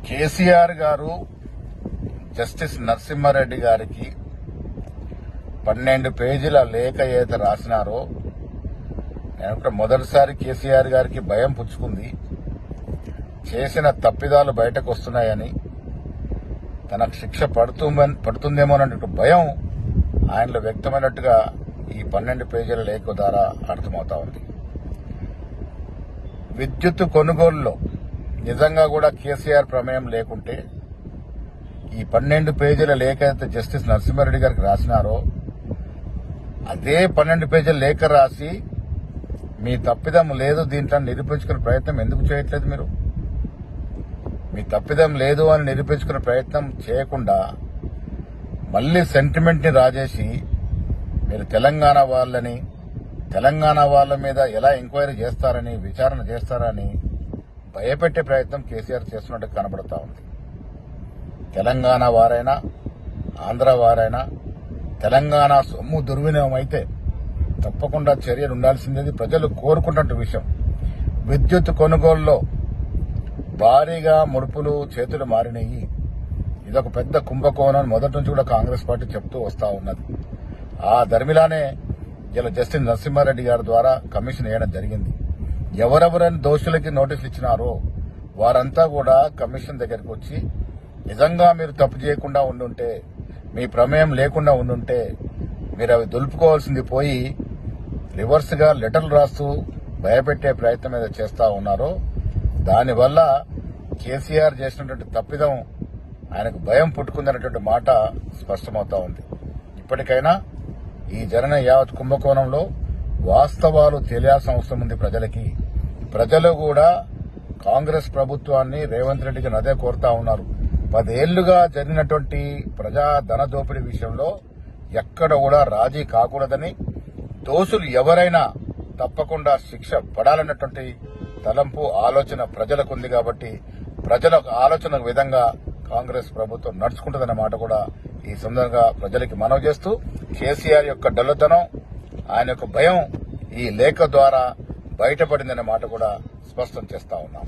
కేసీఆర్ గారు జస్టిస్ నరసింహారెడ్డి గారికి 12 పేజీల లేఖ ఏదైతే రాసినారో నేను మొదటిసారి కేసీఆర్ గారికి భయం పుచ్చుకుంది. చేసిన తప్పిదాలు బయటకు వస్తున్నాయని, తనకు శిక్ష పడుతుందేమోనటువంటి భయం ఆయనలో వ్యక్తమైనట్టుగా ఈ 12 పేజీల లేఖ ద్వారా అర్థమవుతా ఉంది. విద్యుత్ కొనుగోలులో నిజంగా కూడా కేసీఆర్ ప్రమేయం లేకుంటే ఈ 12 పేజీల లేఖ అయితే జస్టిస్ నరసింహారెడ్డి గారికి రాసినారో అదే 12 పేజీల లేఖ రాసి మీ తప్పిదం లేదు దీంట్లో నిరూపించుకునే ప్రయత్నం ఎందుకు చేయట్లేదు? మీరు మీ తప్పిదం లేదు అని నిరూపించుకునే ప్రయత్నం చేయకుండా మళ్లీ సెంటిమెంట్ ని రాజేసి మీరు తెలంగాణ వాళ్ళ మీద ఎలా ఎంక్వైరీ చేస్తారని, విచారణ చేస్తారని భయపెట్టే ప్రయత్నం కేసీఆర్ చేస్తున్నట్టు కనబడతా ఉంది. తెలంగాణ వారైనా ఆంధ్ర వారైనా తెలంగాణ సొమ్ము దుర్వినియోగం అయితే తప్పకుండా చర్యలు ఉండాల్సిందేది ప్రజలు కోరుకుంటున్న విషయం. విద్యుత్ కొనుగోలులో భారీగా ముడుపులు చేతులు మారినాయి. ఇదొక పెద్ద కుంభకోణం మొదటి నుంచి కూడా కాంగ్రెస్ పార్టీ చెప్తూ వస్తా ఉన్నది. ఆ ధర్మిలానే ఇలా జస్టిస్ నరసింహారెడ్డి గారి ద్వారా కమిషన్ వేయడం జరిగింది. ఎవరెవరైనా దోషులకి నోటీసులు ఇచ్చినారో వారంతా కూడా కమిషన్ దగ్గరికి వచ్చి నిజంగా మీరు తప్పు చేయకుండా ఉండుంటే, మీ ప్రమేయం లేకుండా ఉండుంటే మీరు అవి దులుపుకోవాల్సింది పోయి రివర్స్ గా లెటర్లు రాస్తూ భయపెట్టే ప్రయత్నం ఏదో చేస్తా ఉన్నారో దానివల్ల కేసీఆర్ చేసినటువంటి తప్పిదం ఆయనకు భయం పుట్టుకుందనేటువంటి మాట స్పష్టమవుతా ఉంది. ఇప్పటికైనా ఈ జరిగిన యావత్ కుంభకోణంలో వాస్తవాలు తెలియాల్సిన అవసరం ఉంది ప్రజలకి. ప్రజలు కూడా కాంగ్రెస్ ప్రభుత్వాన్ని, రేవంత్ రెడ్డికి అదే కోరుతా ఉన్నారు. 10 ఏళ్లుగా జరిగినటువంటి ప్రజా ధన దోపిడీ విషయంలో ఎక్కడ కూడా రాజీ కాకూడదని, దోషులు ఎవరైనా తప్పకుండా శిక్ష పడాలన్నటువంటి తలంపు ఆలోచన ప్రజలకు ఉంది. కాబట్టి ప్రజల ఆలోచన విధంగా కాంగ్రెస్ ప్రభుత్వం నడుచుకుంటుందన్న మాట కూడా ఈ సందర్భంగా ప్రజలకి మనవి చేస్తూ, కేసీఆర్ యొక్క డల్లుతనం, ఆయన యొక్క భయం ఈ లేఖ ద్వారా బయటపడిందనే మాట కూడా స్పష్టం చేస్తా ఉన్నాం.